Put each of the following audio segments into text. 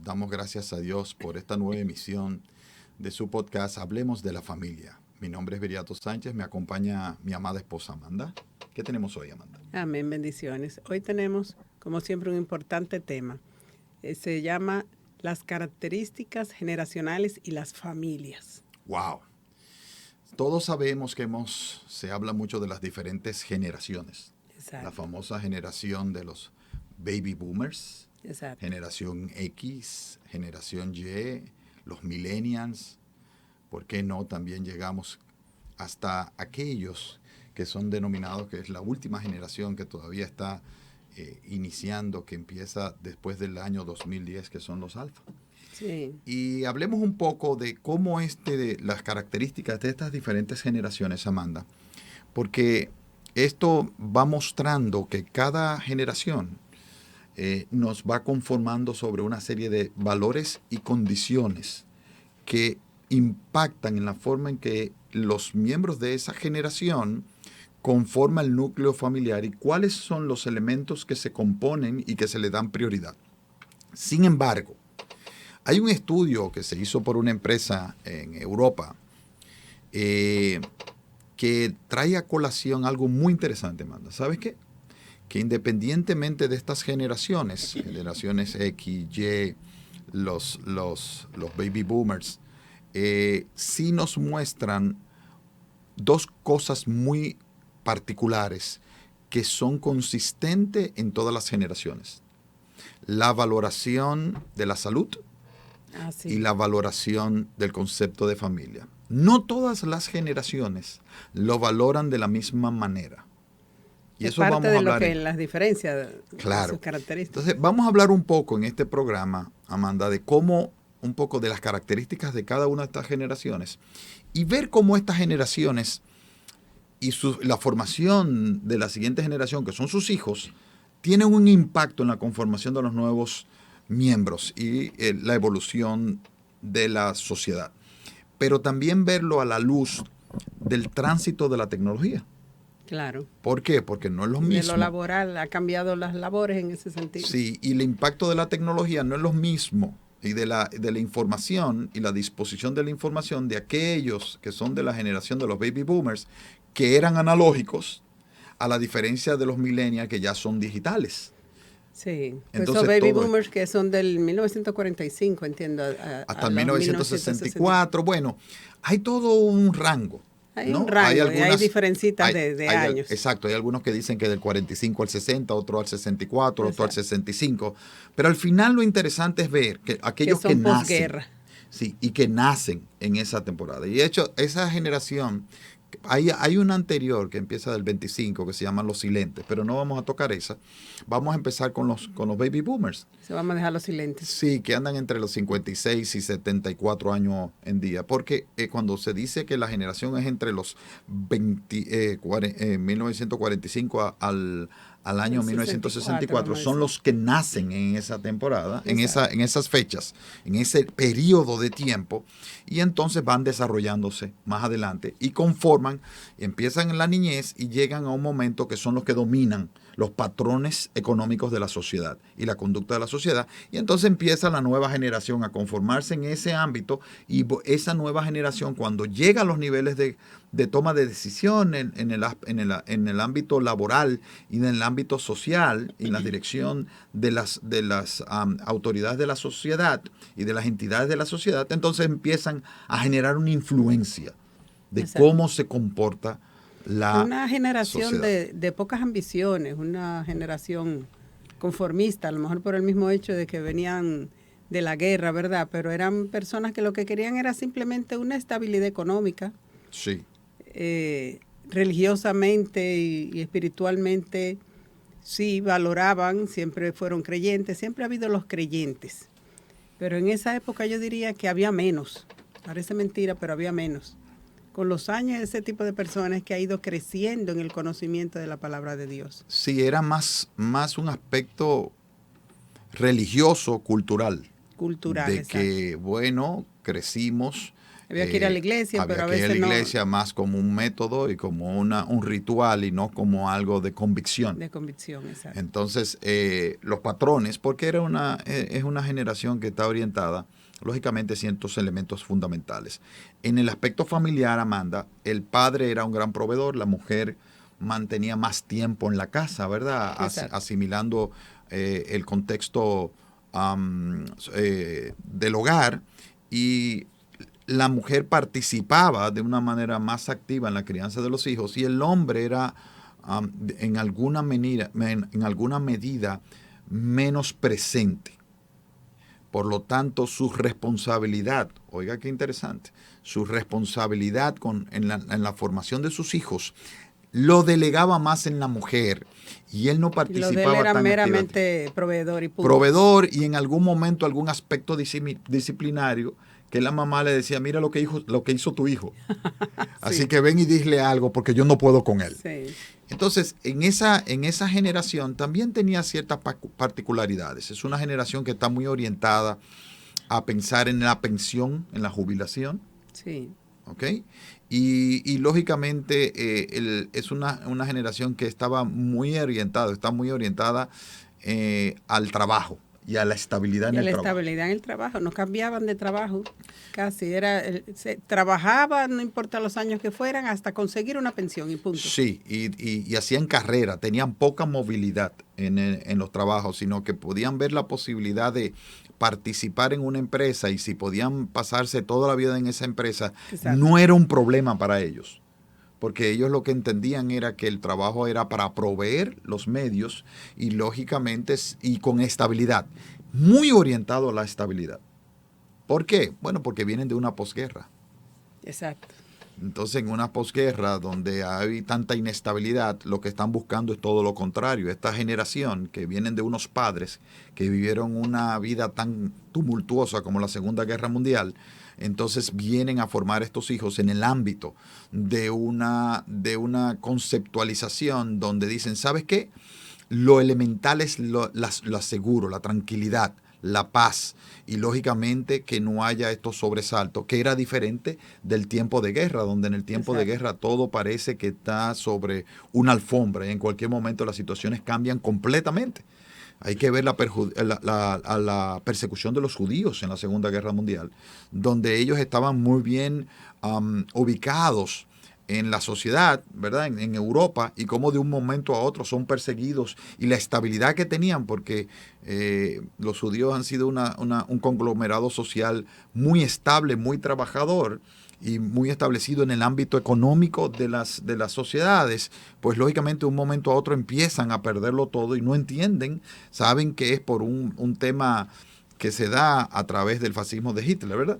Damos gracias a Dios por esta nueva emisión de su podcast Hablemos de la Familia. Mi nombre es Viriato Sánchez, me acompaña mi amada esposa Amanda. ¿Qué tenemos hoy, Amanda? Amén, bendiciones. Hoy tenemos, como siempre, un importante tema. Se llama las características generacionales y las familias. ¡Wow! Todos sabemos que se habla mucho de las diferentes generaciones. Exacto. La famosa generación de los baby boomers, Exacto. generación X, generación Y, los millennials. ¿Por qué no? También llegamos hasta aquellos que son denominados, que es la última generación que todavía está iniciando, que empieza después del año 2010, que son los alfa. Sí. Y hablemos un poco de cómo de las características de estas diferentes generaciones, Amanda, porque esto va mostrando que cada generación nos va conformando sobre una serie de valores y condiciones que impactan en la forma en que los miembros de esa generación conforman el núcleo familiar y cuáles son los elementos que se componen y que se le dan prioridad. Sin embargo, hay un estudio que se hizo por una empresa en Europa que trae a colación algo muy interesante, Amanda. ¿Sabes qué? Que independientemente de estas generaciones X, Y, los baby boomers, sí nos muestran dos cosas muy particulares que son consistentes en todas las generaciones. La valoración de la salud y la valoración del concepto de familia. No todas las generaciones lo valoran de la misma manera. Y eso parte vamos a hablar de lo que las diferencias, claro, de sus características. Entonces, vamos a hablar un poco en este programa, Amanda, de cómo, un poco de las características de cada una de estas generaciones y ver cómo estas generaciones y la formación de la siguiente generación, que son sus hijos, tienen un impacto en la conformación de los nuevos miembros y la evolución de la sociedad. Pero también verlo a la luz del tránsito de la tecnología. Claro. ¿Por qué? Porque no es lo mismo. De lo laboral, ha cambiado las labores en ese sentido. Sí, y el impacto de la tecnología no es lo mismo, y de la información y la disposición de la información de aquellos que son de la generación de los baby boomers, que eran analógicos, a la diferencia de los millennials que ya son digitales. Sí, pues esos baby boomers que son del 1945, entiendo. Hasta 1964. Bueno, hay todo un rango. Hay un rango, hay diferencitas de años. Exacto, hay algunos que dicen que del 45 al 60, otro al 64, otro al 65. Pero al final lo interesante es ver que aquellos que nacen. Posguerra. Sí, y que nacen en esa temporada. Y de hecho, esa generación, hay una anterior que empieza del 25 que se llama Los Silentes, pero no vamos a tocar esa. Vamos a empezar con los baby boomers. Se vamos a dejar los silentes. Sí, que andan entre los 56 y 74 años en día. Porque cuando se dice que la generación es entre los 1945 al año 1964, son los que nacen en esa temporada, en esas fechas, en ese periodo de tiempo, y entonces van desarrollándose más adelante y empiezan en la niñez y llegan a un momento que son los que dominan los patrones económicos de la sociedad y la conducta de la sociedad, y entonces empieza la nueva generación a conformarse en ese ámbito, y esa nueva generación, cuando llega a los niveles de toma de decisión en el ámbito laboral y en el ámbito social, y en la dirección de las autoridades de la sociedad y de las entidades de la sociedad, entonces empiezan a generar una influencia de cómo se comporta una generación de pocas ambiciones, una generación conformista, a lo mejor por el mismo hecho de que venían de la guerra, ¿verdad? Pero eran personas que lo que querían era simplemente una estabilidad económica. Sí. Religiosamente y espiritualmente sí valoraban, siempre fueron creyentes, siempre ha habido los creyentes. Pero en esa época yo diría que había menos. Parece mentira, pero había menos. Con los años, ese tipo de personas que ha ido creciendo en el conocimiento de la palabra de Dios. Sí, era más un aspecto religioso, cultural. Cultural, de exacto. Que, bueno, crecimos Había que ir a la iglesia, pero a veces no. Había que ir a la iglesia más como un método y como un ritual y no como algo de convicción. De convicción, exacto. Entonces, los patrones, porque es una generación que está orientada, lógicamente, a ciertos elementos fundamentales. En el aspecto familiar, Amanda, el padre era un gran proveedor, la mujer mantenía más tiempo en la casa, ¿verdad? Asimilando el contexto del hogar, y la mujer participaba de una manera más activa en la crianza de los hijos, y el hombre era en alguna medida menos presente. Por lo tanto, su responsabilidad, oiga qué interesante, su responsabilidad en la formación de sus hijos lo delegaba más en la mujer, y él no participaba. Y lo de él era meramente proveedor y punto. Proveedor, y en algún momento algún aspecto disciplinario que la mamá le decía, mira lo que hizo tu hijo. Así que ven y dile algo porque yo no puedo con él. Sí. Entonces, en esa generación también tenía ciertas particularidades. Es una generación que está muy orientada a pensar en la pensión, en la jubilación. Sí. ¿Ok? Y lógicamente es una generación que está muy orientada al trabajo y a la estabilidad en el trabajo. Estabilidad en el trabajo, no cambiaban de trabajo, casi se trabajaba, no importa los años que fueran, hasta conseguir una pensión y punto. Sí, y hacían carrera, tenían poca movilidad en los trabajos, sino que podían ver la posibilidad de participar en una empresa, y si podían pasarse toda la vida en esa empresa, exacto, no era un problema para ellos. Porque ellos lo que entendían era que el trabajo era para proveer los medios y lógicamente y con estabilidad, muy orientado a la estabilidad. ¿Por qué? Bueno, porque vienen de una posguerra. Exacto. Entonces, en una posguerra donde hay tanta inestabilidad, lo que están buscando es todo lo contrario. Esta generación que vienen de unos padres que vivieron una vida tan tumultuosa como la Segunda Guerra Mundial, entonces vienen a formar estos hijos en el ámbito de una conceptualización donde dicen, ¿sabes qué? Lo elemental es lo seguro, la tranquilidad, la paz, y lógicamente que no haya estos sobresaltos, que era diferente del tiempo de guerra, donde en el tiempo de guerra todo parece que está sobre una alfombra y en cualquier momento las situaciones cambian completamente. Hay que ver la persecución de los judíos en la Segunda Guerra Mundial, donde ellos estaban muy bien ubicados en la sociedad, ¿verdad? En Europa, y cómo de un momento a otro son perseguidos, y la estabilidad que tenían, porque los judíos han sido un conglomerado social muy estable, muy trabajador y muy establecido en el ámbito económico de las sociedades, pues lógicamente de un momento a otro empiezan a perderlo todo y no entienden, saben que es por un tema que se da a través del fascismo de Hitler, ¿verdad?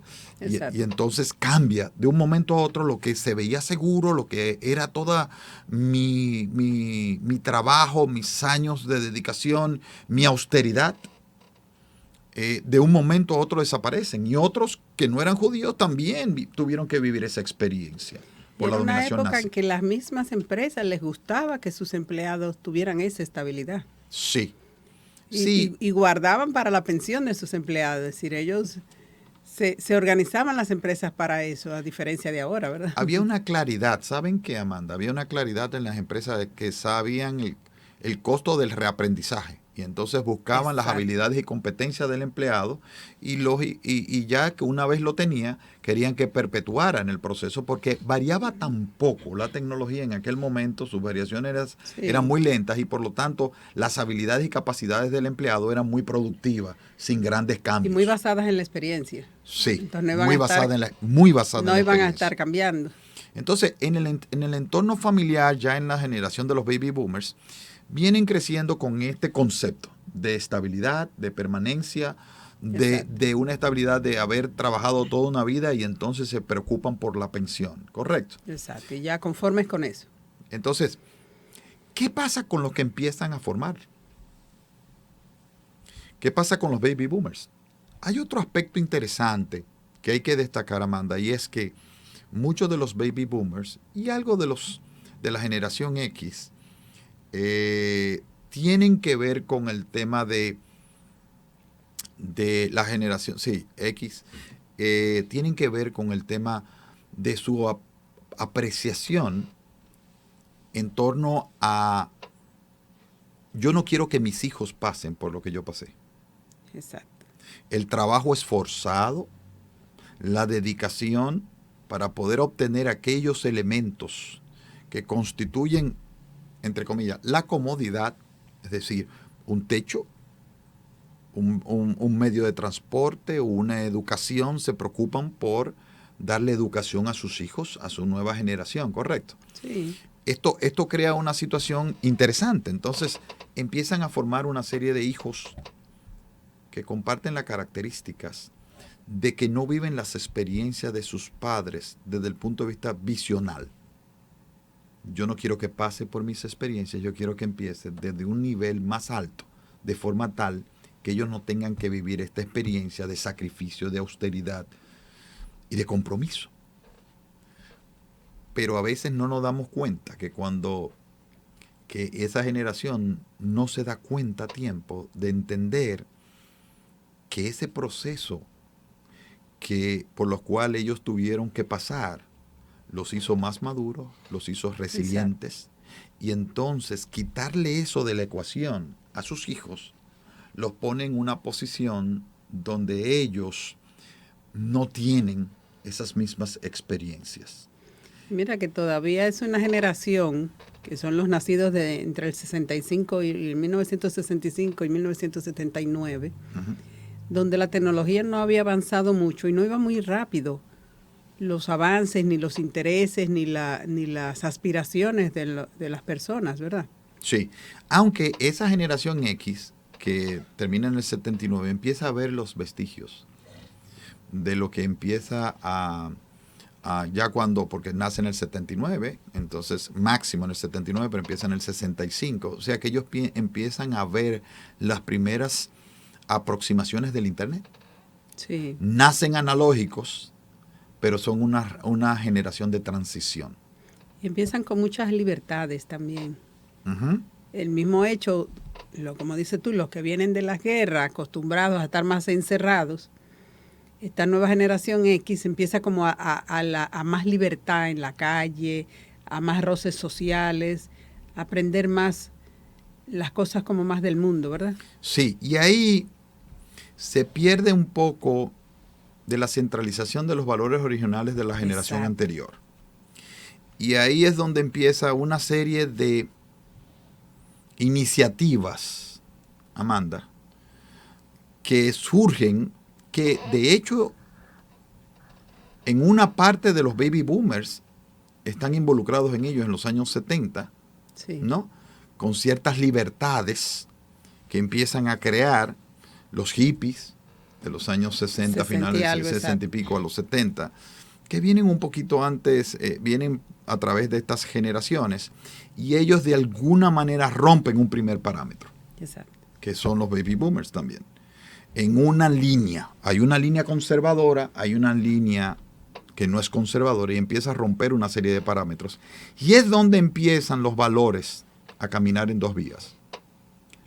Y entonces cambia de un momento a otro lo que se veía seguro, lo que era toda mi trabajo, mis años de dedicación, mi austeridad. De un momento a otro desaparecen, y otros que no eran judíos también tuvieron que vivir esa experiencia por la dominación nazi. Era una época en que las mismas empresas les gustaba que sus empleados tuvieran esa estabilidad. Sí. Y guardaban para la pensión de sus empleados, es decir, ellos se organizaban las empresas para eso, a diferencia de ahora, ¿verdad? Había una claridad, ¿saben qué, Amanda? Había una claridad en las empresas de que sabían el costo del reaprendizaje, y entonces buscaban las habilidades y competencias del empleado, y ya que una vez lo tenía, querían que perpetuara en el proceso, porque variaba tan poco la tecnología en aquel momento, sus variaciones eran muy lentas, y por lo tanto las habilidades y capacidades del empleado eran muy productivas, sin grandes cambios. Y muy basadas en la experiencia. Sí, muy basadas en la experiencia. No iban a estar cambiando. Entonces, en el entorno familiar, ya en la generación de los baby boomers, vienen creciendo con este concepto de estabilidad, de permanencia, de una estabilidad de haber trabajado toda una vida, y entonces se preocupan por la pensión, ¿correcto? Exacto, y ya conformes con eso. Entonces, ¿qué pasa con los que empiezan a formar? ¿Qué pasa con los baby boomers? Hay otro aspecto interesante que hay que destacar, Amanda, y es que muchos de los baby boomers y algo de la generación X tienen que ver con el tema de la generación X, tienen que ver con el tema de su apreciación en torno a yo no quiero que mis hijos pasen por lo que yo pasé. Exacto. El trabajo esforzado, la dedicación para poder obtener aquellos elementos que constituyen, entre comillas, la comodidad, es decir, un techo, un medio de transporte, una educación, se preocupan por darle educación a sus hijos, a su nueva generación, ¿correcto? Sí. Esto crea una situación interesante. Entonces empiezan a formar una serie de hijos que comparten las características de que no viven las experiencias de sus padres desde el punto de vista visional. Yo no quiero que pase por mis experiencias, yo quiero que empiece desde un nivel más alto, de forma tal que ellos no tengan que vivir esta experiencia de sacrificio, de austeridad y de compromiso. Pero a veces no nos damos cuenta que que esa generación no se da cuenta a tiempo de entender que ese proceso por los cuales ellos tuvieron que pasar los hizo más maduros, los hizo resilientes. Exacto. Y entonces quitarle eso de la ecuación a sus hijos los pone en una posición donde ellos no tienen esas mismas experiencias. Mira que todavía es una generación que son los nacidos entre el 65 y 1965 y 1979, donde la tecnología no había avanzado mucho y no iba muy rápido los avances, ni los intereses, ni las aspiraciones de las personas, ¿verdad? Sí, aunque esa generación X, que termina en el 79, empieza a ver los vestigios de lo que empieza ya cuando, porque nace en el 79, entonces máximo en el 79, pero empieza en el 65. O sea que ellos empiezan a ver las primeras aproximaciones del Internet. Sí. Nacen analógicos, pero son una generación de transición. Y empiezan con muchas libertades también. Uh-huh. El mismo hecho, como dices tú, los que vienen de las guerras, acostumbrados a estar más encerrados, esta nueva generación X empieza como a más libertad en la calle, a más roces sociales, a aprender más las cosas como más del mundo, ¿verdad? Sí, y ahí se pierde un poco de la centralización de los valores originales de la generación Exacto. anterior. Y ahí es donde empieza una serie de iniciativas, Amanda, que surgen, que de hecho en una parte de los baby boomers están involucrados en ellos en los años 70, sí, ¿no? Con ciertas libertades que empiezan a crear los hippies de los años 60, finales de 60 y pico a los 70, que vienen un poquito antes, vienen a través de estas generaciones, y ellos de alguna manera rompen un primer parámetro, exacto, que son los baby boomers también. En una línea, hay una línea conservadora, hay una línea que no es conservadora y empieza a romper una serie de parámetros. Y es donde empiezan los valores a caminar en dos vías.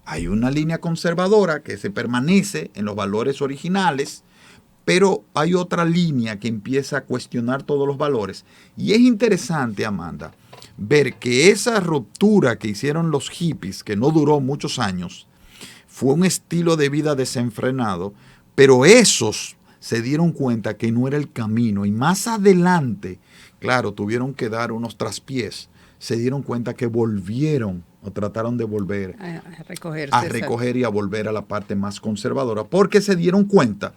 Hay una línea conservadora que se permanece en los valores originales, pero hay otra línea que empieza a cuestionar todos los valores. Y es interesante, Amanda, ver que esa ruptura que hicieron los hippies, que no duró muchos años, fue un estilo de vida desenfrenado, pero esos se dieron cuenta que no era el camino. Y más adelante, claro, tuvieron que dar unos traspiés. Se dieron cuenta que volvieron o trataron de volver a recoger y a volver a la parte más conservadora, porque se dieron cuenta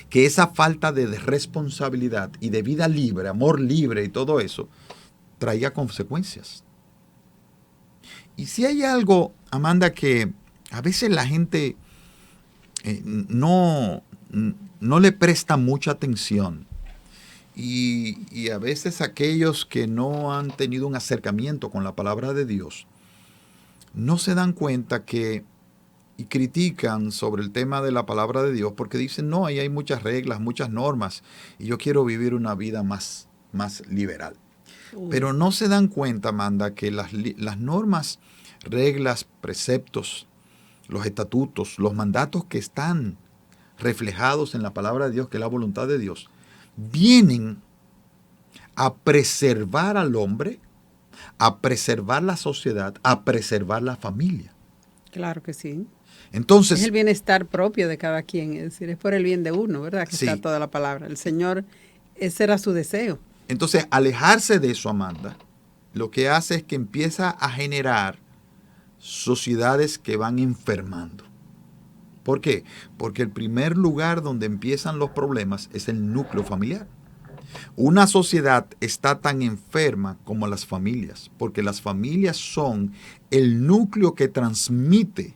que esa falta de responsabilidad y de vida libre, amor libre y todo eso, traía consecuencias. Y si hay algo, Amanda, que a veces la gente no le presta mucha atención, y a veces aquellos que no han tenido un acercamiento con la palabra de Dios no se dan cuenta y critican sobre el tema de la palabra de Dios porque dicen, no, ahí hay muchas reglas, muchas normas, y yo quiero vivir una vida más liberal. Pero no se dan cuenta, Amanda, que las normas, reglas, preceptos, los estatutos, los mandatos que están reflejados en la palabra de Dios, que es la voluntad de Dios, vienen a preservar al hombre, a preservar la sociedad, a preservar la familia. Claro que sí. Entonces, es el bienestar propio de cada quien, es decir, es por el bien de uno, ¿verdad? Que sí. Está toda la palabra. El Señor, ese era su deseo. Entonces, alejarse de eso, Amanda, lo que hace es que empieza a generar sociedades que van enfermando. ¿Por qué? Porque el primer lugar donde empiezan los problemas es el núcleo familiar. Una sociedad está tan enferma como las familias, porque las familias son el núcleo que transmite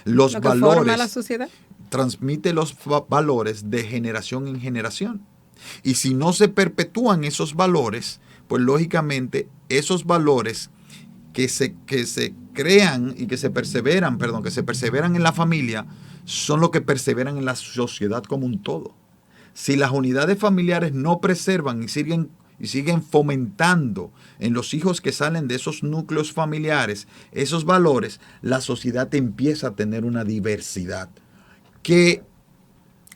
los valores. ¿Forma la sociedad? Transmite los valores de generación en generación. Y si no se perpetúan esos valores, pues lógicamente esos valores que se crean y que se perseveran en la familia, son los que perseveran en la sociedad como un todo. Si las unidades familiares no preservan y siguen fomentando en los hijos que salen de esos núcleos familiares esos valores, la sociedad empieza a tener una diversidad que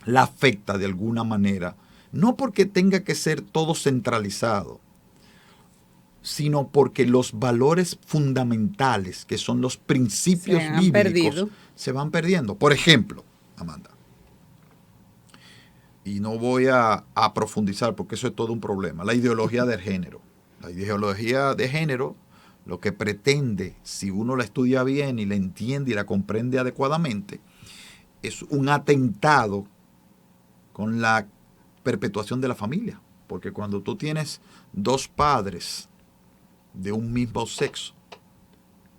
la afecta de alguna manera. No porque tenga que ser todo centralizado, sino porque los valores fundamentales, que son los principios bíblicos, se van perdiendo. Por ejemplo, Amanda, y no voy a profundizar porque eso es todo un problema, la ideología del género. La ideología de género, lo que pretende, si uno la estudia bien y la entiende y la comprende adecuadamente, es un atentado con la perpetuación de la familia. Porque cuando tú tienes dos padres de un mismo sexo,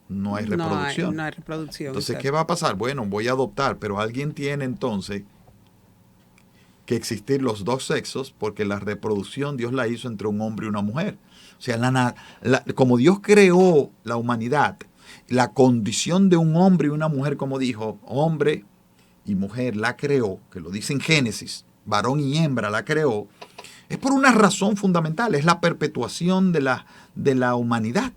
no hay reproducción. No hay reproducción. Entonces, exacto. ¿qué va a pasar? Bueno, voy a adoptar, pero alguien tiene entonces que existir los dos sexos, porque la reproducción Dios la hizo entre un hombre y una mujer. O sea, como Dios creó la humanidad, la condición de un hombre y una mujer, como dijo, hombre y mujer la creó, que lo dice en Génesis, varón y hembra la creó, es por una razón fundamental, es la perpetuación de la humanidad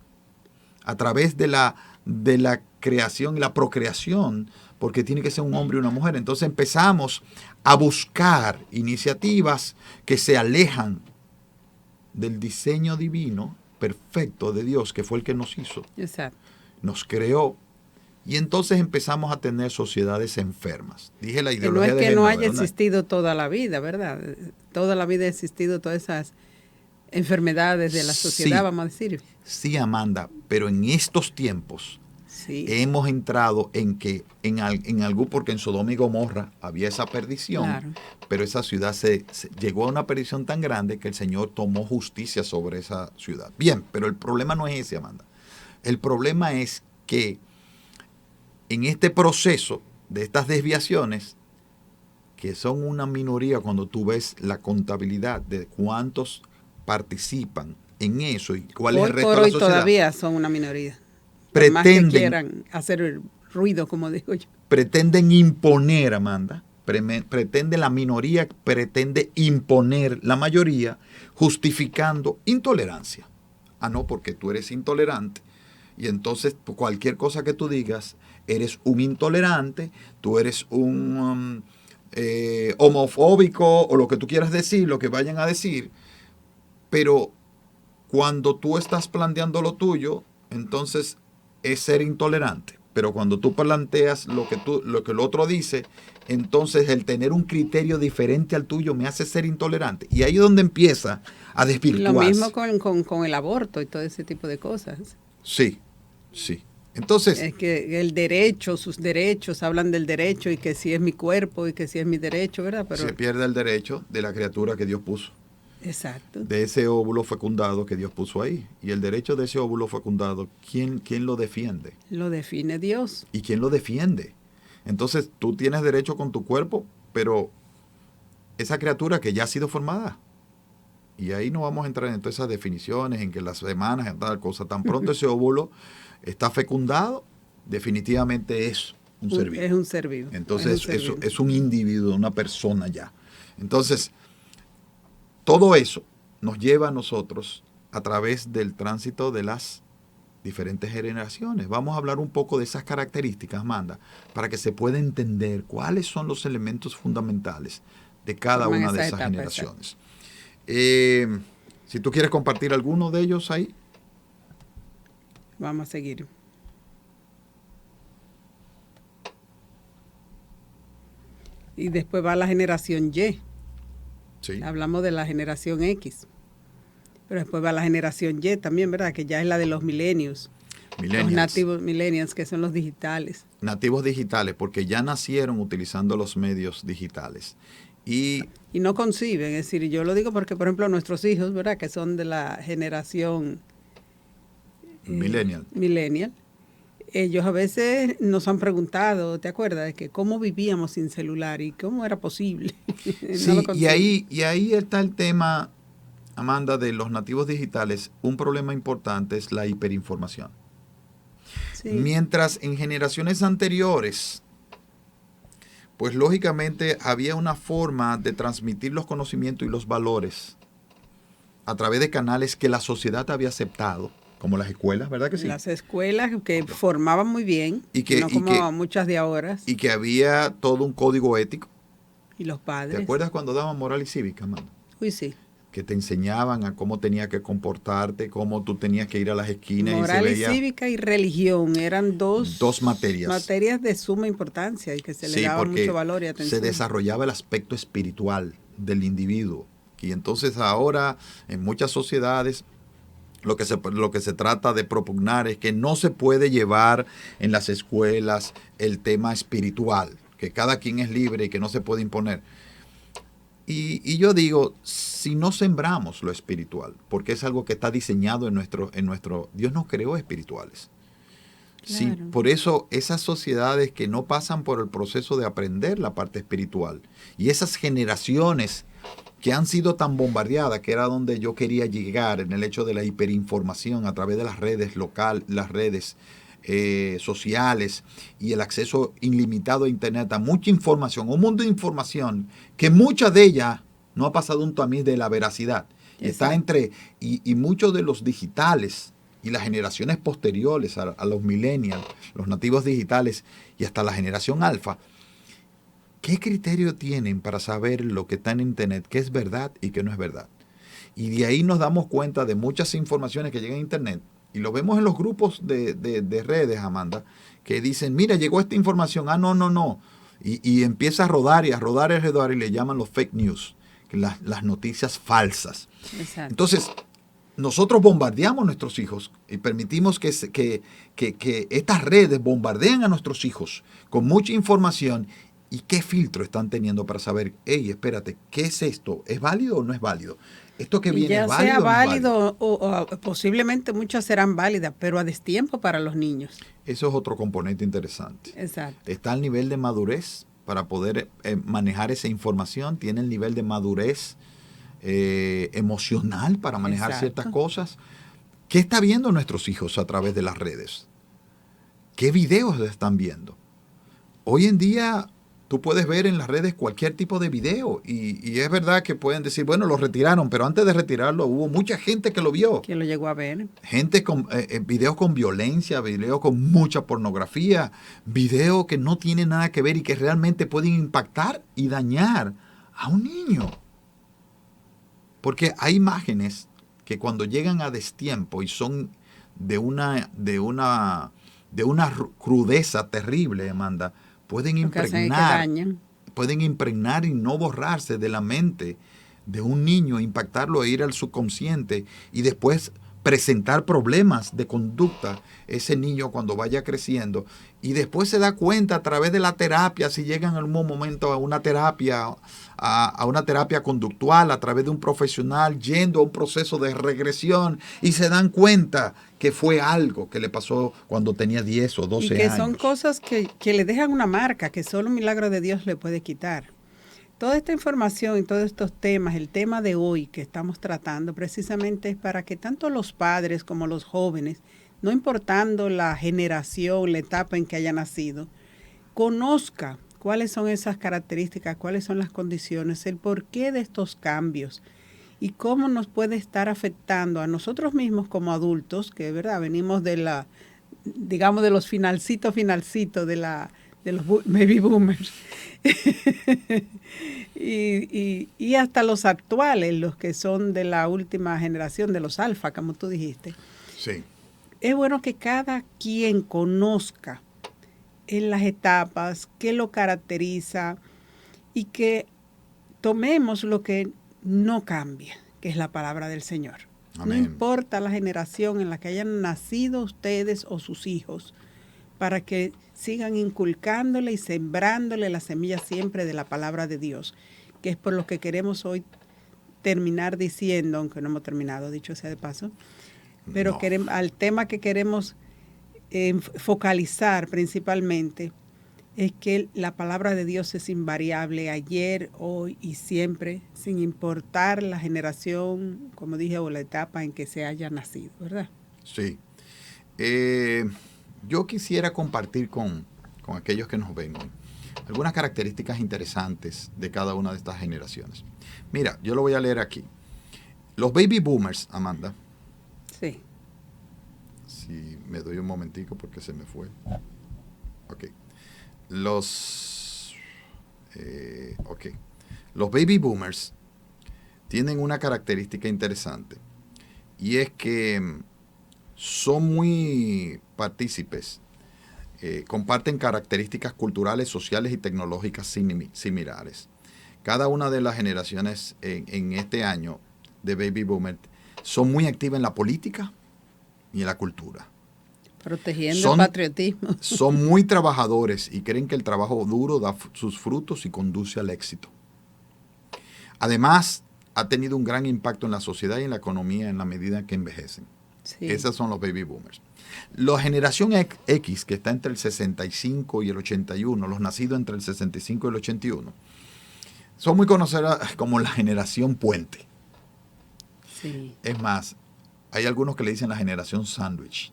a través de la creación y la procreación, porque tiene que ser un hombre y una mujer. Entonces empezamos a buscar iniciativas que se alejan del diseño divino perfecto de Dios, que fue el que nos hizo. Exacto. Nos creó. Y entonces empezamos a tener sociedades enfermas. Dije la ideología de género. No es que no haya existido toda la vida, ¿verdad? Toda la vida ha existido todas esas enfermedades de la sociedad, sí, vamos a decir. Sí, Amanda, pero en estos tiempos sí hemos entrado en que en algo, porque en Sodoma y Gomorra había esa perdición, claro, pero esa ciudad se llegó a una perdición tan grande que el Señor tomó justicia sobre esa ciudad. Bien, pero el problema no es ese, Amanda. El problema es que en este proceso de estas desviaciones, que son una minoría cuando tú ves la contabilidad de cuántos participan en eso y cuál es el resto de la sociedad. Hoy todavía son una minoría. Pretenden, más que quieran hacer ruido, como digo yo. Pretenden imponer, Amanda, la minoría pretende imponer la mayoría justificando intolerancia. Ah, no, porque tú eres intolerante. Y entonces cualquier cosa que tú digas, eres un intolerante, tú eres un homofóbico o lo que tú quieras decir, lo que vayan a decir. Pero cuando tú estás planteando lo tuyo, entonces es ser intolerante. Pero cuando tú planteas lo que el otro dice, entonces el tener un criterio diferente al tuyo me hace ser intolerante. Y ahí es donde empieza a desvirtuarse. Lo mismo con el aborto y todo ese tipo de cosas. Sí, sí. Entonces, es que el derecho, sus derechos, hablan del derecho y que si es mi cuerpo y que si es mi derecho, ¿verdad? Pero se pierde el derecho de la criatura que Dios puso. Exacto. De ese óvulo fecundado que Dios puso ahí. Y el derecho de ese óvulo fecundado, ¿quién lo defiende? Lo define Dios. ¿Y quién lo defiende? Entonces tú tienes derecho con tu cuerpo, pero esa criatura que ya ha sido formada. Y ahí no vamos a entrar en todas esas definiciones, en que las semanas, en tal cosa. Tan pronto ese óvulo está fecundado, definitivamente es un ser vivo. Es un ser vivo. Entonces es un individuo, una persona ya. Entonces, todo eso nos lleva a nosotros, a través del tránsito de las diferentes generaciones. Vamos a hablar un poco de esas características, Amanda, para que se pueda entender cuáles son los elementos fundamentales de cada una de esas generaciones. Si tú quieres compartir alguno de ellos ahí. Vamos a seguir. Y después va la generación Y. Sí. Hablamos de la generación X. Pero después va la generación Y también, ¿verdad? Que ya es la de los millennials. Los nativos millennials, que son los digitales. Nativos digitales, porque ya nacieron utilizando los medios digitales. Y no conciben, es decir, yo lo digo porque, por ejemplo, nuestros hijos, ¿verdad? Que son de la generación millennial. Ellos a veces nos han preguntado, ¿te acuerdas? De que cómo vivíamos sin celular y cómo era posible. Sí, no y ahí está el tema, Amanda, de los nativos digitales. Un problema importante es la hiperinformación. Sí. Mientras en generaciones anteriores, pues lógicamente había una forma de transmitir los conocimientos y los valores a través de canales que la sociedad había aceptado, como las escuelas, ¿verdad que sí? Las escuelas que formaban muy bien, y que, no como muchas de ahora. Y que había todo un código ético. Y los padres. ¿Te acuerdas cuando daban moral y cívica, Amanda? Uy, sí. Que te enseñaban a cómo tenías que comportarte, cómo tú tenías que ir a las esquinas. Moral y cívica y religión eran dos materias. Materias de suma importancia y que se le daba mucho valor y atención. Se desarrollaba el aspecto espiritual del individuo. Y entonces ahora en muchas sociedades lo que se trata de propugnar es que no se puede llevar en las escuelas el tema espiritual, que cada quien es libre y que no se puede imponer. Y yo digo, si no sembramos lo espiritual, porque es algo que está diseñado en nuestro Dios nos creó espirituales. Claro. Sí, por eso esas sociedades que no pasan por el proceso de aprender la parte espiritual y esas generaciones que han sido tan bombardeadas, que era donde yo quería llegar en el hecho de la hiperinformación a través de las redes locales, las redes sociales y el acceso ilimitado a Internet, a mucha información, un mundo de información que mucha de ella no ha pasado un tamiz de la veracidad. Está entre, y muchos de los digitales y las generaciones posteriores a los millennials, los nativos digitales y hasta la generación alfa, ¿qué criterio tienen para saber lo que está en Internet, qué es verdad y qué no es verdad? Y de ahí nos damos cuenta de muchas informaciones que llegan a Internet. Y lo vemos en los grupos de redes, Amanda, que dicen, mira, llegó esta información, no. Y empieza a rodar y a rodar y le llaman los fake news, las noticias falsas. Exacto. Entonces, nosotros bombardeamos a nuestros hijos y permitimos que estas redes bombardean a nuestros hijos con mucha información. ¿Y qué filtro están teniendo para saber, hey, espérate, qué es esto? ¿Es válido o no es válido? ¿Esto que viene es válido o no es válido? O Posiblemente muchas serán válidas, pero a destiempo para los niños. Eso es otro componente interesante. Exacto. Está el nivel de madurez para poder manejar esa información, tiene el nivel de madurez emocional para manejar ciertas cosas. ¿Qué está viendo nuestros hijos a través de las redes? ¿Qué videos están viendo? Hoy en día tú puedes ver en las redes cualquier tipo de video y es verdad que pueden decir, bueno, lo retiraron, pero antes de retirarlo hubo mucha gente que lo vio. Que lo llegó a ver. Gente con videos con violencia, videos con mucha pornografía, videos que no tienen nada que ver y que realmente pueden impactar y dañar a un niño. Porque hay imágenes que cuando llegan a destiempo y son de una crudeza terrible, Amanda, pueden impregnar y no borrarse de la mente de un niño, impactarlo e ir al subconsciente y después presentar problemas de conducta ese niño cuando vaya creciendo y después se da cuenta a través de la terapia, si llegan en algún momento a una terapia conductual a través de un profesional yendo a un proceso de regresión y se dan cuenta que fue algo que le pasó cuando tenía 10 o 12 años. Y que son cosas que le dejan una marca que solo un milagro de Dios le puede quitar. Toda esta información y todos estos temas, el tema de hoy que estamos tratando precisamente es para que tanto los padres como los jóvenes, no importando la generación, la etapa en que haya nacido, conozca cuáles son esas características, cuáles son las condiciones, el porqué de estos cambios y cómo nos puede estar afectando a nosotros mismos como adultos, que de verdad venimos de la, digamos, de los finalcitos de los baby boomers. y hasta los actuales, los que son de la última generación, de los alfa, como tú dijiste. Sí. Es bueno que cada quien conozca en las etapas qué lo caracteriza y que tomemos lo que no cambia, que es la palabra del Señor. Amén. No importa la generación en la que hayan nacido ustedes o sus hijos, para que sigan inculcándole y sembrándole la semilla siempre de la palabra de Dios, que es por lo que queremos hoy terminar diciendo, aunque no hemos terminado, dicho sea de paso, pero no. Al tema que queremos focalizar principalmente es que la palabra de Dios es invariable ayer, hoy y siempre, sin importar la generación, como dije, o la etapa en que se haya nacido, ¿verdad? Sí. Yo quisiera compartir con aquellos que nos ven algunas características interesantes de cada una de estas generaciones. Mira, yo lo voy a leer aquí. Los baby boomers, Amanda. Sí. Si me doy un momentico porque se me fue. Ok. Los baby boomers tienen una característica interesante y es que son muy partícipes, comparten características culturales, sociales y tecnológicas similares. Cada una de las generaciones en este año de baby boomer son muy activas en la política y en la cultura. Protegiendo el patriotismo. Son muy trabajadores y creen que el trabajo duro da sus frutos y conduce al éxito. Además, ha tenido un gran impacto en la sociedad y en la economía en la medida en que envejecen. Sí. Esos son los baby boomers. La generación X, que está entre el 65 y el 81, los nacidos entre el 65 y el 81, son muy conocidas como la generación puente. Sí. Es más, hay algunos que le dicen la generación sándwich,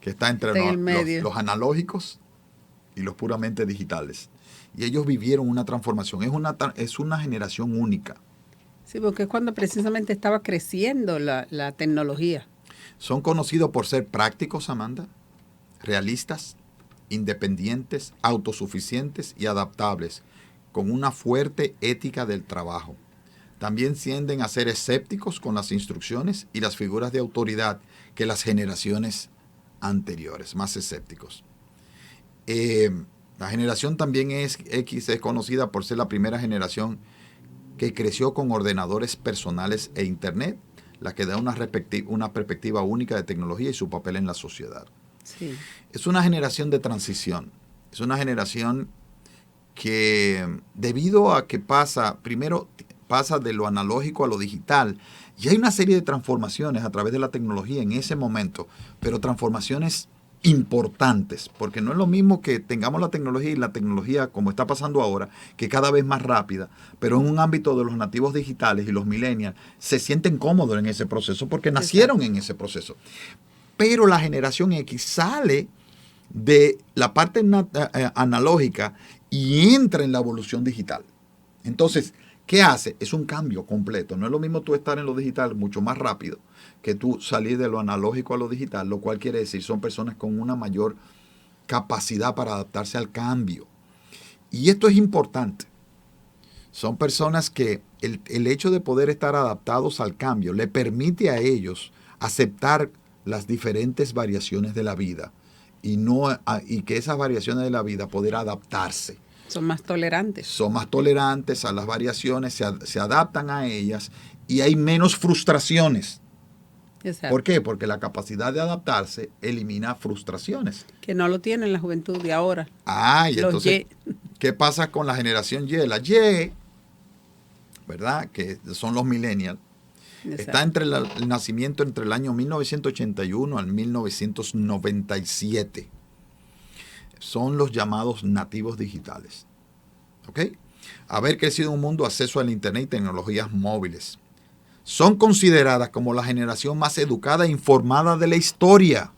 que está entre los analógicos y los puramente digitales. Y ellos vivieron una transformación. Es una generación única. Sí, porque es cuando precisamente estaba creciendo la tecnología. Son conocidos por ser prácticos, Amanda, realistas, independientes, autosuficientes y adaptables, con una fuerte ética del trabajo. También tienden a ser escépticos con las instrucciones y las figuras de autoridad que las generaciones anteriores, más escépticos. La generación también X es conocida por ser la primera generación que creció con ordenadores personales e internet, la que da una perspectiva única de tecnología y su papel en la sociedad. Sí. Es una generación de transición. Es una generación que, debido a que pasa de lo analógico a lo digital, y hay una serie de transformaciones a través de la tecnología en ese momento, pero transformaciones importantes, porque no es lo mismo que tengamos la tecnología y la tecnología, como está pasando ahora, que cada vez más rápida, pero en un ámbito de los nativos digitales y los millennials se sienten cómodos en ese proceso porque nacieron en ese proceso. Pero la generación X sale de la parte analógica y entra en la evolución digital. Entonces, ¿qué hace? Es un cambio completo. No es lo mismo tú estar en lo digital mucho más rápido que tú salir de lo analógico a lo digital, lo cual quiere decir son personas con una mayor capacidad para adaptarse al cambio. Y esto es importante. Son personas que el hecho de poder estar adaptados al cambio le permite a ellos aceptar las diferentes variaciones de la vida y que esas variaciones de la vida poder adaptarse. Son más tolerantes. Son más tolerantes a las variaciones, se adaptan a ellas y hay menos frustraciones. Exacto. ¿Por qué? Porque la capacidad de adaptarse elimina frustraciones. Que no lo tiene la juventud de ahora. Y entonces, ¿qué pasa con la generación Y? La Y, ¿verdad? Que son los millennials. Exacto. Está entre el nacimiento entre el año 1981 al 1997. Son los llamados nativos digitales. ¿Ok? Haber crecido en un mundo de acceso al Internet y tecnologías móviles. Son consideradas como la generación más educada e informada de la historia.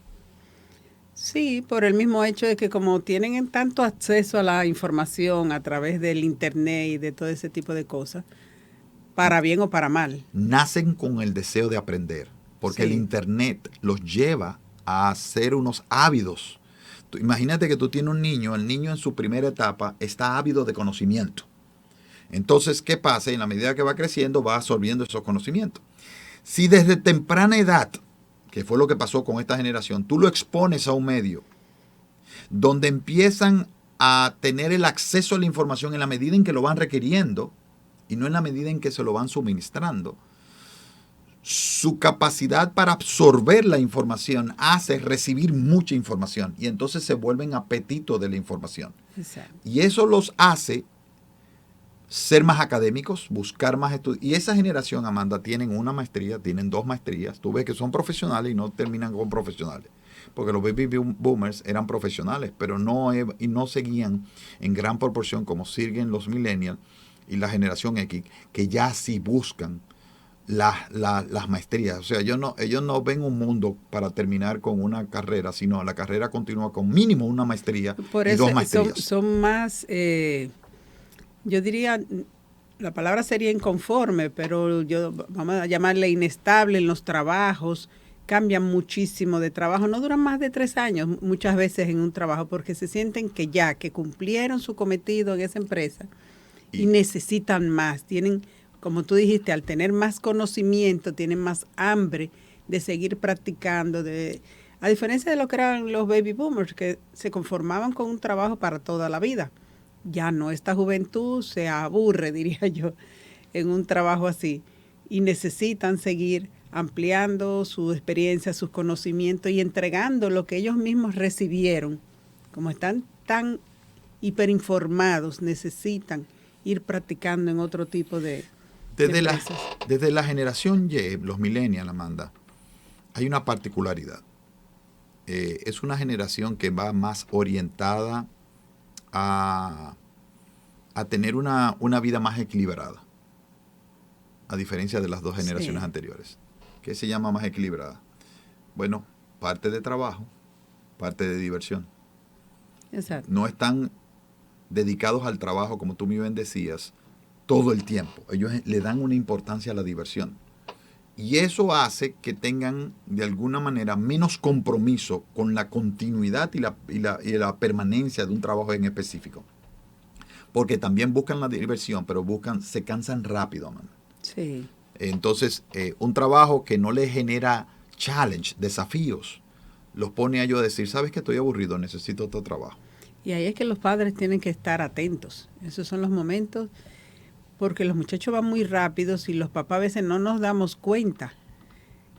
Sí, por el mismo hecho de que como tienen tanto acceso a la información a través del Internet y de todo ese tipo de cosas, Para bien o para mal. Nacen con el deseo de aprender, porque el Internet los lleva a ser unos ávidos. Imagínate que tú tienes un niño, el niño en su primera etapa está ávido de conocimiento. Entonces, ¿qué pasa? En la medida que va creciendo, va absorbiendo esos conocimientos. Si desde temprana edad, que fue lo que pasó con esta generación, tú lo expones a un medio donde empiezan a tener el acceso a la información en la medida en que lo van requiriendo y no en la medida en que se lo van suministrando, su capacidad para absorber la información hace recibir mucha información y entonces se vuelven apetito de la información. Exacto. Y eso los hace ser más académicos, buscar más estudios. Y esa generación, Amanda, tienen una maestría, tienen 2 maestrías. Tú ves que son profesionales y no terminan con profesionales. Porque los baby boomers eran profesionales, pero no seguían en gran proporción como siguen los millennials y la generación X, que ya sí buscan las maestrías. O sea, ellos no ven un mundo para terminar con una carrera, sino la carrera continúa con mínimo una maestría Por y eso 2 maestrías. son más, yo diría, la palabra sería inconforme, pero vamos a llamarle inestable en los trabajos, cambian muchísimo de trabajo, no duran más de 3 años muchas veces en un trabajo porque se sienten que cumplieron su cometido en esa empresa y necesitan más, tienen, como tú dijiste, al tener más conocimiento, tienen más hambre de seguir practicando, a diferencia de lo que eran los baby boomers, que se conformaban con un trabajo para toda la vida. Ya no, esta juventud se aburre, diría yo, en un trabajo así y necesitan seguir ampliando su experiencia, sus conocimientos y entregando lo que ellos mismos recibieron. Como están tan hiperinformados, necesitan ir practicando en otro tipo de empresas. Desde la generación Y, los millennials, Amanda, hay una particularidad. Es una generación que va más orientada a tener una vida más equilibrada, a diferencia de las 2 generaciones anteriores. ¿Qué se llama más equilibrada? Bueno, parte de trabajo, parte de diversión. Exacto. No están dedicados al trabajo, como tú muy bien decías, todo el tiempo. Ellos le dan una importancia a la diversión. Y eso hace que tengan, de alguna manera, menos compromiso con la continuidad y la permanencia de un trabajo en específico. Porque también buscan la diversión, pero se cansan rápido, man. Sí. Entonces, un trabajo que no les genera challenge, desafíos, los pone a ellos a decir, ¿sabes qué? Estoy aburrido, necesito otro trabajo. Y ahí es que los padres tienen que estar atentos. Esos son los momentos, porque los muchachos van muy rápidos y los papás a veces no nos damos cuenta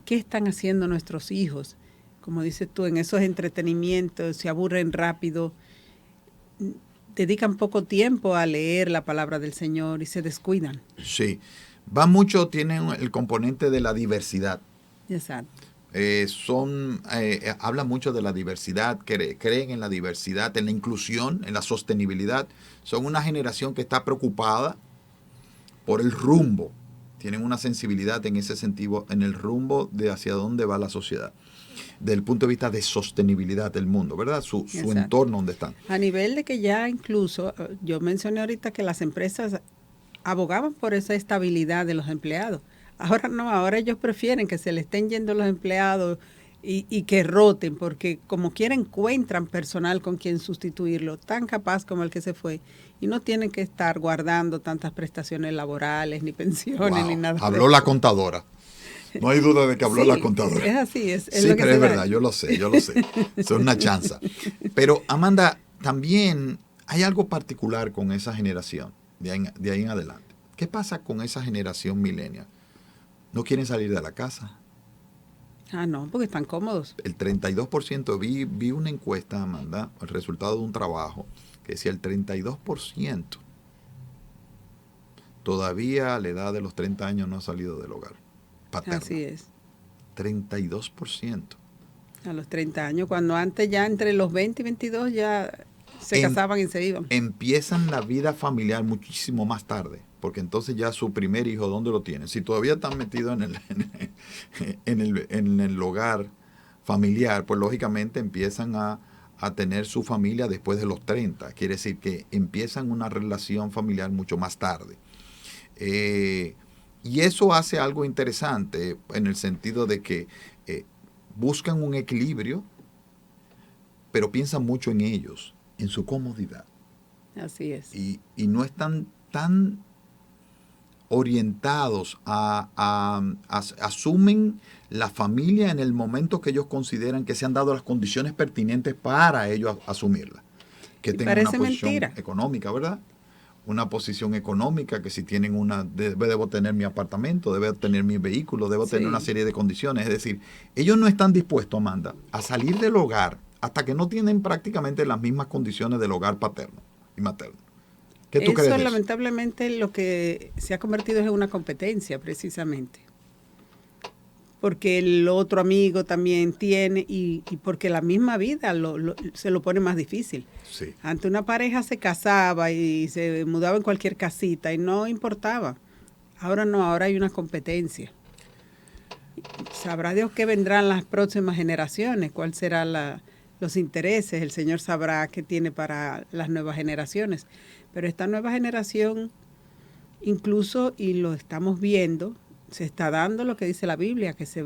qué están haciendo nuestros hijos. Como dices tú, en esos entretenimientos se aburren rápido, dedican poco tiempo a leer la palabra del Señor y se descuidan. Sí, tienen el componente de la diversidad. Exacto. Hablan mucho de la diversidad, creen en la diversidad, en la inclusión, en la sostenibilidad. Son una generación que está preocupada por el rumbo. Tienen una sensibilidad en ese sentido, en el rumbo de hacia dónde va la sociedad, desde el punto de vista de sostenibilidad del mundo, ¿verdad? Su entorno donde están. A nivel de que ya incluso, yo mencioné ahorita que las empresas abogaban por esa estabilidad de los empleados. Ahora no, ahora ellos prefieren que se le estén yendo los empleados y que roten, porque como quiera encuentran personal con quien sustituirlo, tan capaz como el que se fue, y no tienen que estar guardando tantas prestaciones laborales, ni pensiones, ni nada. Habló la contadora. No hay duda de que habló la contadora. Es así, es sí, lo que pero es verdad, yo lo sé. Es una chanza. Pero, Amanda, también hay algo particular con esa generación, de ahí en adelante. ¿Qué pasa con esa generación millennial? No quieren salir de la casa. Ah, no, porque están cómodos. El 32%, vi una encuesta, Amanda, el resultado de un trabajo, que decía el 32% todavía a la edad de los 30 años no ha salido del hogar paterno. Así es. 32%. A los 30 años, cuando antes ya entre los 20 y 22 ya se casaban y se iban. Empiezan la vida familiar muchísimo más tarde, porque entonces ya su primer hijo, ¿dónde lo tienen? Si todavía están metidos en el hogar familiar, pues lógicamente empiezan a tener su familia después de los 30. Quiere decir que empiezan una relación familiar mucho más tarde. Y eso hace algo interesante en el sentido de que buscan un equilibrio, pero piensan mucho en ellos, en su comodidad. Así es. Y no están tan orientados asumen la familia en el momento que ellos consideran que se han dado las condiciones pertinentes para ellos asumirla. Que tengan una posición económica, ¿verdad? Una posición económica, que si tienen debo tener mi apartamento, debo tener mi vehículo, debo tener una serie de condiciones. Es decir, ellos no están dispuestos, Amanda, a salir del hogar hasta que no tienen prácticamente las mismas condiciones del hogar paterno y materno. ¿Qué tú crees de eso? Lamentablemente lo que se ha convertido es en una competencia, precisamente. Porque el otro amigo también tiene y porque la misma vida se lo pone más difícil. Sí. Antes una pareja se casaba y se mudaba en cualquier casita y no importaba. Ahora no, ahora hay una competencia. Sabrá Dios qué vendrán las próximas generaciones, cuál serán los intereses, el Señor sabrá qué tiene para las nuevas generaciones. Pero esta nueva generación, incluso, y lo estamos viendo, se está dando lo que dice la Biblia, que se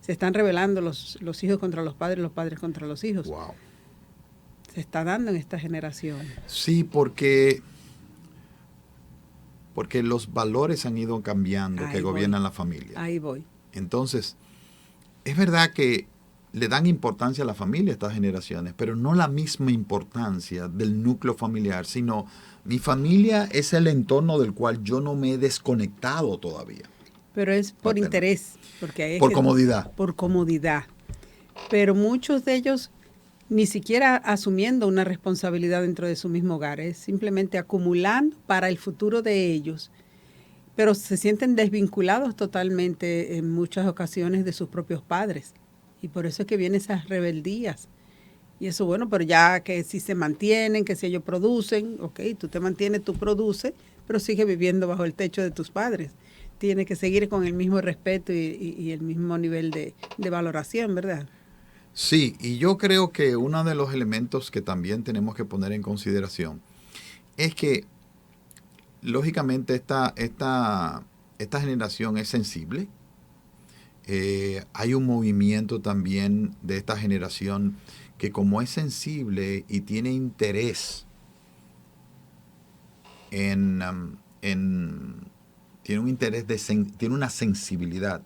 están rebelando los hijos contra los padres contra los hijos. Wow. Se está dando en esta generación. Sí, porque los valores han ido cambiando que gobiernan la familia. Ahí voy. Entonces, es verdad que le dan importancia a la familia a estas generaciones, pero no la misma importancia del núcleo familiar, sino mi familia es el entorno del cual yo no me he desconectado todavía. Pero es por interés. Porque por comodidad. Por comodidad. Pero muchos de ellos ni siquiera asumiendo una responsabilidad dentro de su mismo hogar, es simplemente acumulando para el futuro de ellos. Pero se sienten desvinculados totalmente en muchas ocasiones de sus propios padres. Y por eso es que vienen esas rebeldías. Y eso, bueno, pero ya que si se mantienen, que si ellos producen, ok, tú te mantienes, tú produces, pero sigues viviendo bajo el techo de tus padres. Tienes que seguir con el mismo respeto y el mismo nivel de valoración, ¿verdad? Sí, y yo creo que uno de los elementos que también tenemos que poner en consideración es que, lógicamente, esta generación es sensible. Hay un movimiento también de esta generación que, como es sensible y tiene interés tiene un interés tiene una sensibilidad,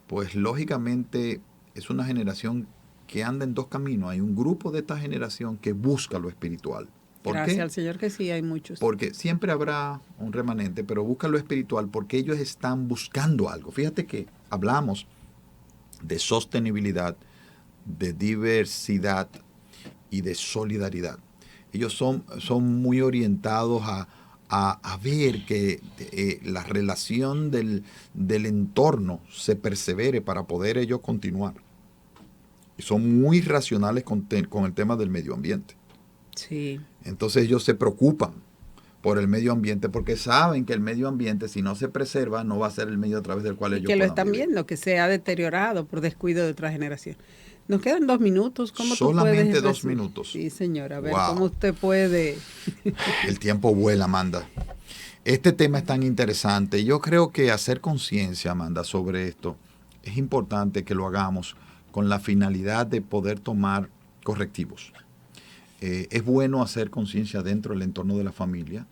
pues lógicamente es una generación que anda en dos caminos. Hay un grupo de esta generación que busca lo espiritual. Gracias al Señor que sí, hay muchos. Porque siempre habrá un remanente, pero busca lo espiritual porque ellos están buscando algo. Fíjate que hablamos de sostenibilidad, de diversidad y de solidaridad. Ellos son muy orientados a ver que la relación del entorno se persevere para poder ellos continuar. Y son muy racionales con el tema del medio ambiente. Sí. Entonces ellos se preocupan por el medio ambiente porque saben que el medio ambiente, si no se preserva, no va a ser el medio a través del cual ellos puedan vivir. Que lo están viendo, que se ha deteriorado por descuido de otra generación. Nos quedan 2 minutos. ¿Cómo solamente tú puedes 2 minutos? Sí, señora. A ver, wow. ¿Cómo usted puede? El tiempo vuela, Amanda. Este tema es tan interesante. Yo creo que hacer conciencia, Amanda, sobre esto, es importante que lo hagamos con la finalidad de poder tomar correctivos. Es bueno hacer conciencia dentro del entorno de la familia,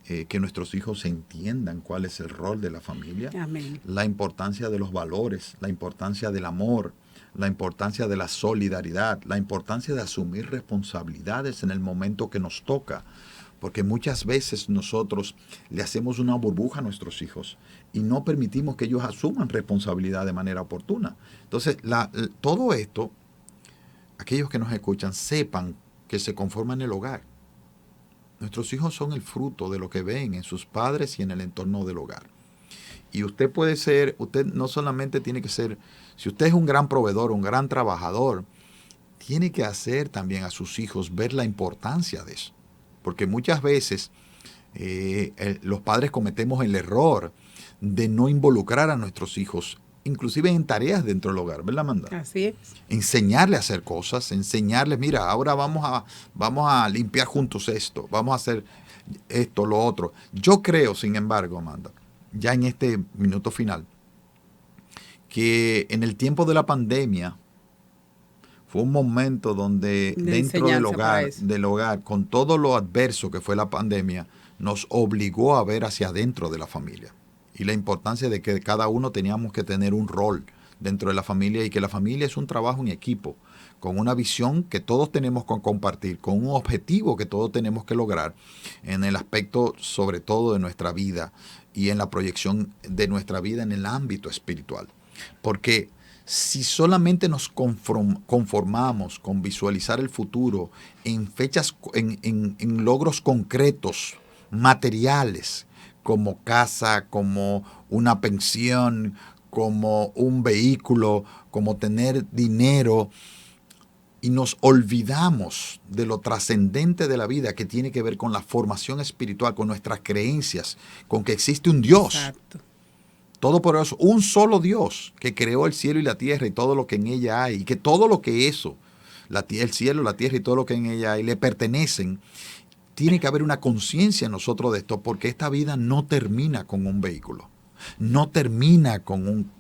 que nuestros hijos entiendan cuál es el rol de la familia, Amén. La importancia de los valores, la importancia del amor, la importancia de la solidaridad, la importancia de asumir responsabilidades en el momento que nos toca, porque muchas veces nosotros le hacemos una burbuja a nuestros hijos y no permitimos que ellos asuman responsabilidad de manera oportuna. Entonces, todo esto, aquellos que nos escuchan, sepan que se conforma en el hogar. Nuestros hijos son el fruto de lo que ven en sus padres y en el entorno del hogar. Y usted no solamente tiene que ser, si usted es un gran proveedor, un gran trabajador, tiene que hacer también a sus hijos ver la importancia de eso. Porque muchas veces los padres cometemos el error de no involucrar a nuestros hijos, inclusive en tareas dentro del hogar, ¿verdad, Amanda? Así es. Enseñarles a hacer cosas, enseñarles, mira, ahora vamos a limpiar juntos esto, vamos a hacer esto, lo otro. Yo creo, sin embargo, Amanda, ya en este minuto final, que en el tiempo de la pandemia fue un momento donde dentro del hogar, con todo lo adverso que fue la pandemia, nos obligó a ver hacia adentro de la familia. Y la importancia de que cada uno teníamos que tener un rol dentro de la familia y que la familia es un trabajo en equipo, con una visión que todos tenemos que compartir, con un objetivo que todos tenemos que lograr en el aspecto sobre todo de nuestra vida y en la proyección de nuestra vida en el ámbito espiritual. Porque si solamente nos conformamos con visualizar el futuro en fechas, en logros concretos, materiales, como casa, como una pensión, como un vehículo, como tener dinero, y nos olvidamos de lo trascendente de la vida que tiene que ver con la formación espiritual, con nuestras creencias, con que existe un Dios. Exacto. Todopoderoso, un solo Dios que creó el cielo y la tierra y todo lo que en ella hay, y que todo lo que eso, el cielo, la tierra y todo lo que en ella hay, le pertenecen. Tiene que haber una conciencia en nosotros de esto, porque esta vida no termina con un vehículo, no termina con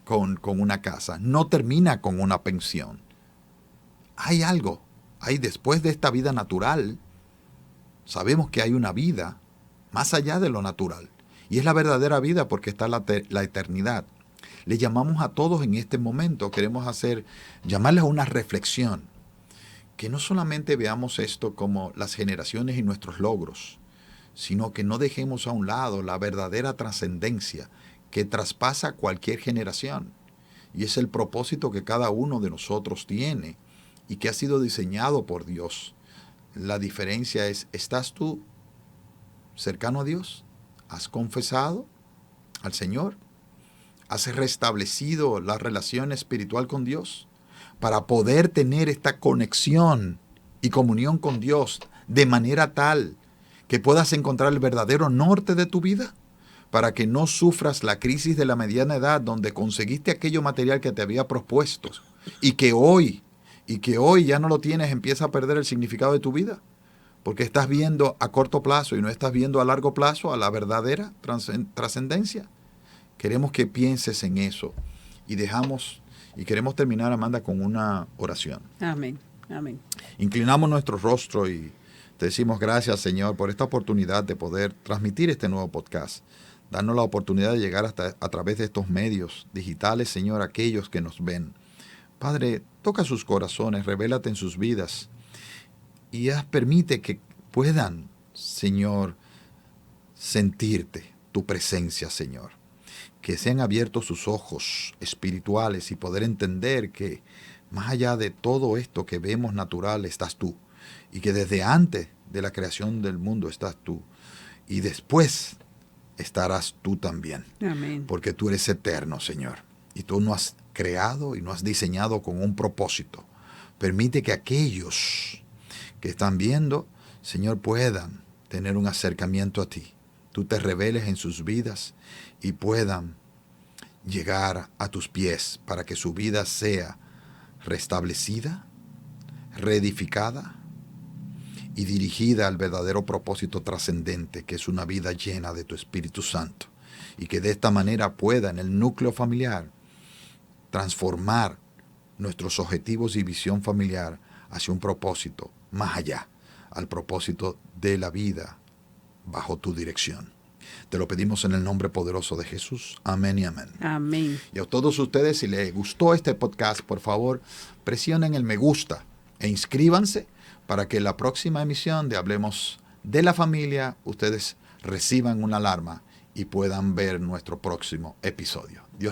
una casa, no termina con una pensión. Hay algo, hay después de esta vida natural, sabemos que hay una vida más allá de lo natural. Y es la verdadera vida porque está la eternidad. Le llamamos a todos en este momento, queremos llamarles a una reflexión. Que no solamente veamos esto como las generaciones y nuestros logros, sino que no dejemos a un lado la verdadera trascendencia que traspasa cualquier generación. Y es el propósito que cada uno de nosotros tiene y que ha sido diseñado por Dios. La diferencia es, ¿estás tú cercano a Dios? ¿Has confesado al Señor? ¿Has restablecido la relación espiritual con Dios? Para poder tener esta conexión y comunión con Dios de manera tal que puedas encontrar el verdadero norte de tu vida, para que no sufras la crisis de la mediana edad donde conseguiste aquello material que te había propuesto y que hoy ya no lo tienes, empieza a perder el significado de tu vida. Porque estás viendo a corto plazo y no estás viendo a largo plazo a la verdadera trascendencia. Queremos que pienses en eso y queremos terminar, Amanda, con una oración. Amén, amén. Inclinamos nuestro rostro y te decimos gracias, Señor, por esta oportunidad de poder transmitir este nuevo podcast. Darnos la oportunidad de llegar hasta a través de estos medios digitales, Señor, a aquellos que nos ven. Padre, toca sus corazones, revélate en sus vidas. Y permite que puedan, Señor, sentirte, tu presencia, Señor. Que sean abiertos sus ojos espirituales y poder entender que más allá de todo esto que vemos natural, estás tú. Y que desde antes de la creación del mundo estás tú. Y después estarás tú también. Amén. Porque tú eres eterno, Señor. Y tú nos has creado y nos has diseñado con un propósito. Permite que aquellos que están viendo, Señor, puedan tener un acercamiento a ti. Tú te reveles en sus vidas y puedan llegar a tus pies para que su vida sea restablecida, reedificada y dirigida al verdadero propósito trascendente, que es una vida llena de tu Espíritu Santo. Y que de esta manera pueda en el núcleo familiar transformar nuestros objetivos y visión familiar hacia un propósito más allá, al propósito de la vida bajo tu dirección. Te lo pedimos en el nombre poderoso de Jesús. Amén y amén. Amén. Y a todos ustedes, si les gustó este podcast, por favor, presionen el me gusta e inscríbanse para que la próxima emisión de Hablemos de la Familia, ustedes reciban una alarma y puedan ver nuestro próximo episodio. Dios